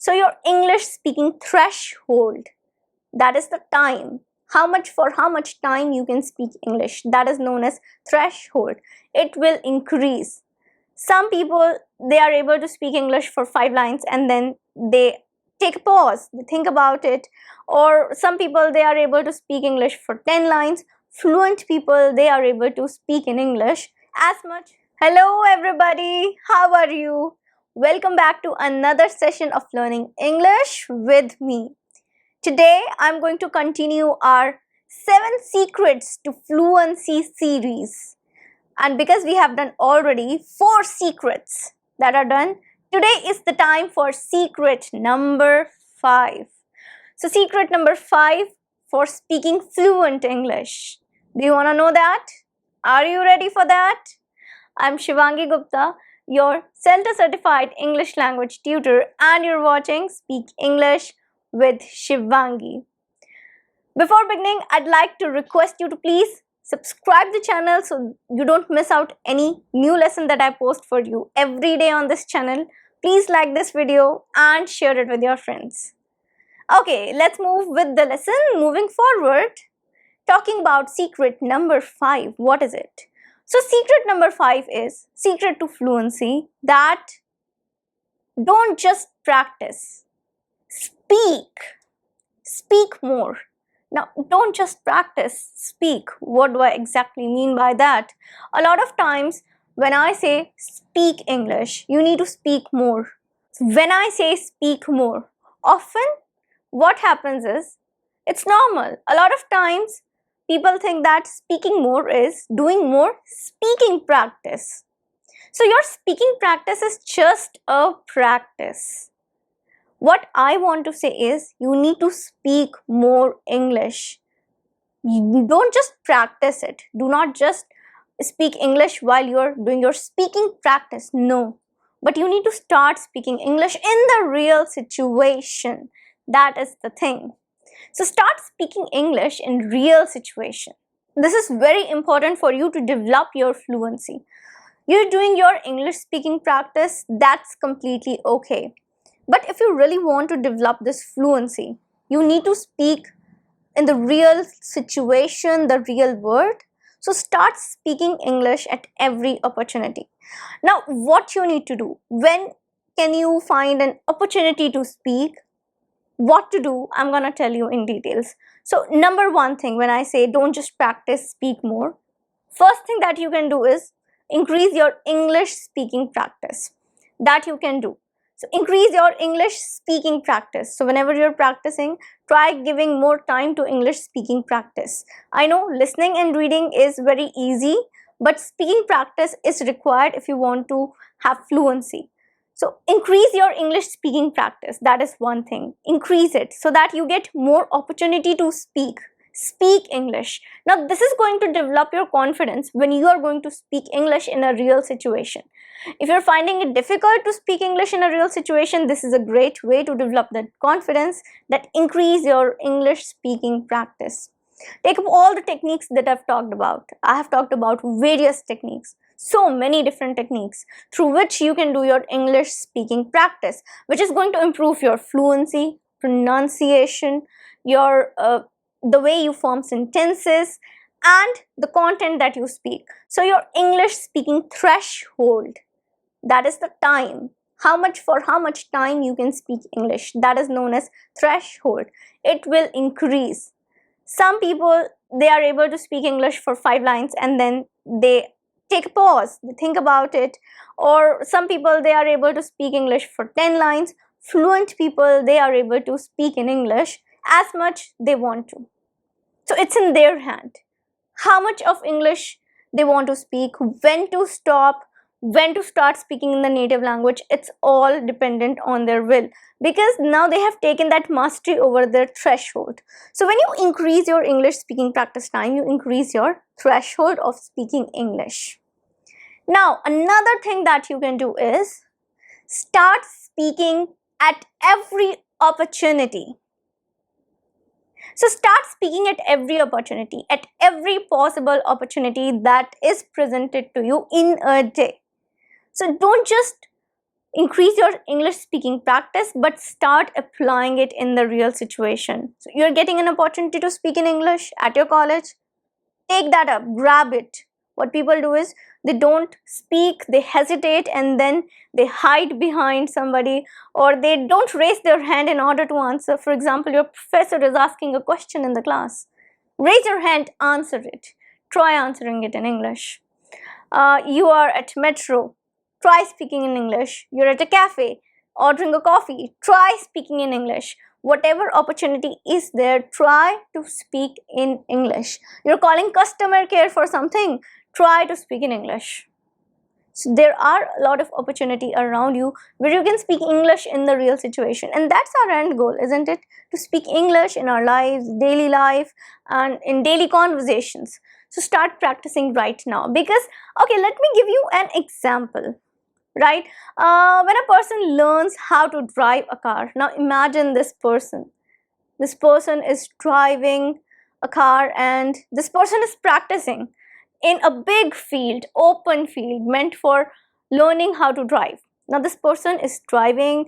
So your English speaking threshold, that is the time, how much time you can speak English, that is known as threshold. It will increase. Some people, they are able to speak English for 5 lines and then they take a pause, they think about it. Or some people, they are able to speak English for 10 lines. Fluent people, they are able to speak in English as much. Hello everybody, how are you? Welcome back to another session of learning English with me. Today I'm going to continue our 7 secrets to fluency series. And because we have done already 4 secrets that are done, today is the time for secret number 5. So secret number 5 for speaking fluent English. Do you want to know that? Are you ready for that? I'm Shivangi Gupta, your Center Certified English Language Tutor, and you're watching Speak English with Shivangi. Before beginning, I'd like to request you to please subscribe the channel so you don't miss out any new lesson that I post for you every day on this channel. Please like this video and share it with your friends. Okay, let's move with the lesson. Moving forward, talking about secret number 5. What is it? So secret number 5 is secret to fluency, that don't just practice. Speak more. Now, don't just practice, speak. What do I exactly mean by that? A lot of times when I say speak English, you need to speak more. When I say speak more, often what happens is, it's normal. A lot of times people think that speaking more is doing more speaking practice. So your speaking practice is just a practice. What I want to say is, you need to speak more English. You don't just practice it. Do not just speak English while you're doing your speaking practice. No. But you need to start speaking English in the real situation. That is the thing. So start speaking English in real situation. This is very important for you to develop your fluency. You're doing your English speaking practice, that's completely okay. But if you really want to develop this fluency, you need to speak in the real situation, the real world. So start speaking English at every opportunity. Now, what you need to do, when can you find an opportunity to speak? What to do, I'm gonna tell you in details. So number 1 thing, when I say don't just practice, speak more, first thing that you can do is increase your English speaking practice. That you can do. So increase your English speaking practice. So whenever you're practicing, try giving more time to English speaking practice. I know listening and reading is very easy, but speaking practice is required if you want to have fluency. So increase your English speaking practice. That is one thing. Increase it so that you get more opportunity to speak. Speak English. Now this is going to develop your confidence when you are going to speak English in a real situation. If you're finding it difficult to speak English in a real situation, this is a great way to develop that confidence, that increase your English speaking practice. Take up all the techniques that I've talked about. I have talked about various techniques. So many different techniques through which you can do your English speaking practice, which is going to improve your fluency, pronunciation, your the way you form sentences, and the content that you speak. So your English speaking threshold, that is the time, how much time you can speak English, that is known as threshold. It will increase. Some people, they are able to speak English for 5 lines and then they take a pause, they think about it. Or some people, they are able to speak English for 10 lines. Fluent people, they are able to speak in English as much they want to. So it's in their hand how much of English they want to speak, when to stop, when to start speaking in the native language. It's all dependent on their will, because now they have taken that mastery over their threshold. So when you increase your English speaking practice time, you increase your threshold of speaking English. Now another thing that you can do is start speaking at every opportunity. So start speaking at every opportunity, at every possible opportunity that is presented to you in a day. So don't just increase your English speaking practice, but start applying it in the real situation. So you're getting an opportunity to speak in English at your college, take that up, grab it. What people do is they don't speak, they hesitate, and then they hide behind somebody, or they don't raise their hand in order to answer. For example, your professor is asking a question in the class. Raise your hand, answer it. Try answering it in English. You are at metro, try speaking in English. You're at a cafe, ordering a coffee, try speaking in English. Whatever opportunity is there, try to speak in English. You're calling customer care for something, try to speak in English. So there are a lot of opportunity around you where you can speak English in the real situation, and that's our end goal, isn't it? To speak English in our lives, daily life, and in daily conversations. So start practicing right now, because okay, let me give you an example. Right, when a person learns how to drive a car, now imagine this person is driving a car, and this person is practicing in a big field, open field meant for learning how to drive. Now this person is driving,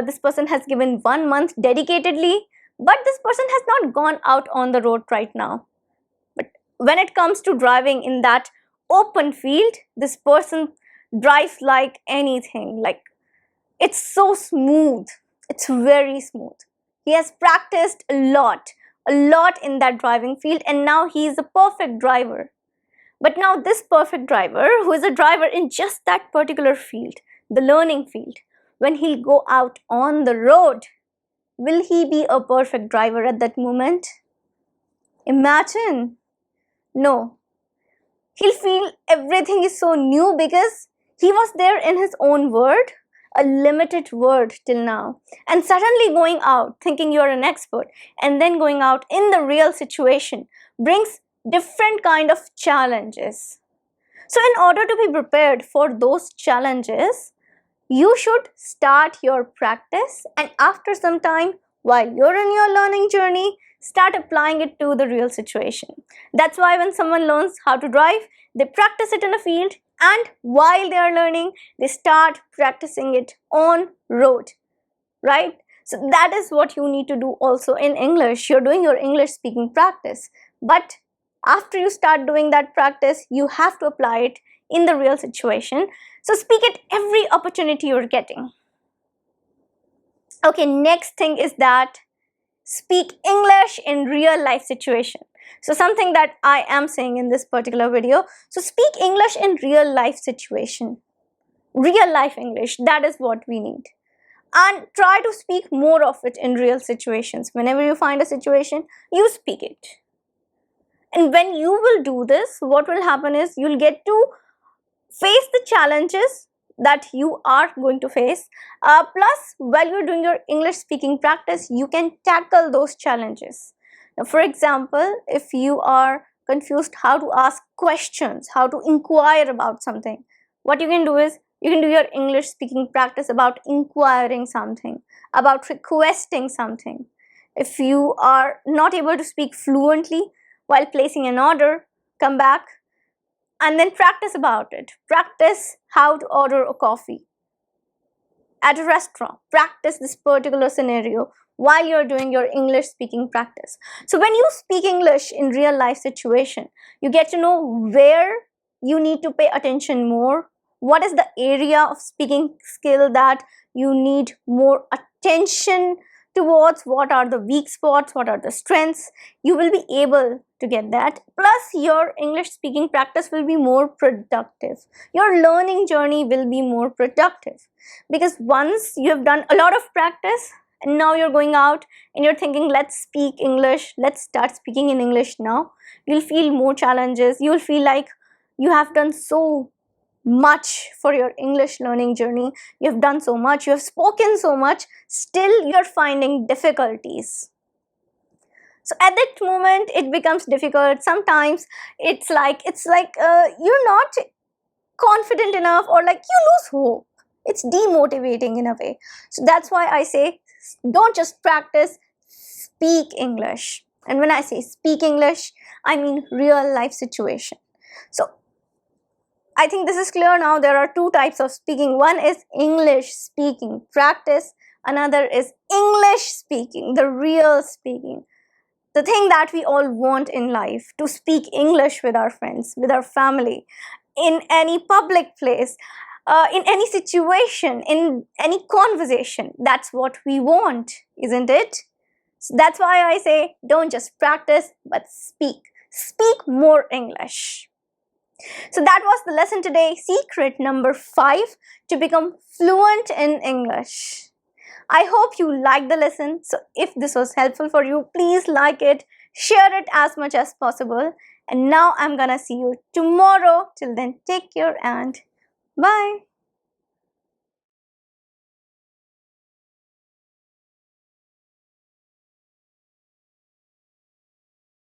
this person has given 1 month dedicatedly, but this person has not gone out on the road right now. But when it comes to driving in that open field, this person drives like anything. Like, it's so smooth, it's very smooth. He has practiced a lot in that driving field, and now he is a perfect driver. But now this perfect driver, who is a driver in just that particular field, the learning field, when he'll go out on the road, will he be a perfect driver at that moment? Imagine. No. He'll feel everything is so new because he was there in his own world, a limited world till now, and suddenly going out thinking you're an expert, and then going out in the real situation brings different kind of challenges. So in order to be prepared for those challenges, you should start your practice, and after some time, while you're in your learning journey, start applying it to the real situation. That's why when someone learns how to drive, they practice it in a field, and while they are learning, they start practicing it on road, right? So that is what you need to do also in English. You're doing your English speaking practice, but after you start doing that practice, you have to apply it in the real situation. So speak it every opportunity you're getting. Okay, next thing is that speak English in real life situation. So something that I am saying in this particular video. So speak English in real life situation. Real life English, that is what we need. And try to speak more of it in real situations. Whenever you find a situation, you speak it. And when you will do this, what will happen is you'll get to face the challenges that you are going to face. Plus, while you're doing your English speaking practice, you can tackle those challenges. Now, for example, if you are confused how to ask questions, how to inquire about something, what you can do is you can do your English speaking practice about inquiring something, about requesting something. If you are not able to speak fluently while placing an order, come back and then practice about it. Practice how to order a coffee at a restaurant. Practice this particular scenario while you're doing your English speaking practice. So when you speak English in real life situation, you get to know where you need to pay attention more. What is the area of speaking skill that you need more attention towards? What are the weak spots? What are the strengths? You will be able to get that. Plus, your English speaking practice will be more productive. Your learning journey will be more productive, because once you have done a lot of practice and now you're going out and you're thinking, let's speak English, let's start speaking in English now, you'll feel more challenges. You'll feel like you have done so much for your English learning journey. You've done so much, you have spoken so much, still you're finding difficulties. So at that moment it becomes difficult. Sometimes it's like you're not confident enough, or like you lose hope. It's demotivating in a way. So that's why I say, don't just practice, speak English. And when I say speak English, I mean real life situation. So I think this is clear now. There are two types of speaking. One is English speaking practice. Another is English speaking, the real speaking. The thing that we all want in life, to speak English with our friends, with our family, in any public place, in any situation, in any conversation. That's what we want, isn't it? So that's why I say, don't just practice, but speak. Speak more English. So that was the lesson today, secret number 5 to become fluent in English. I hope you liked the lesson. So if this was helpful for you, please like it, share it as much as possible. And now I'm gonna see you tomorrow. Till then, take care and bye.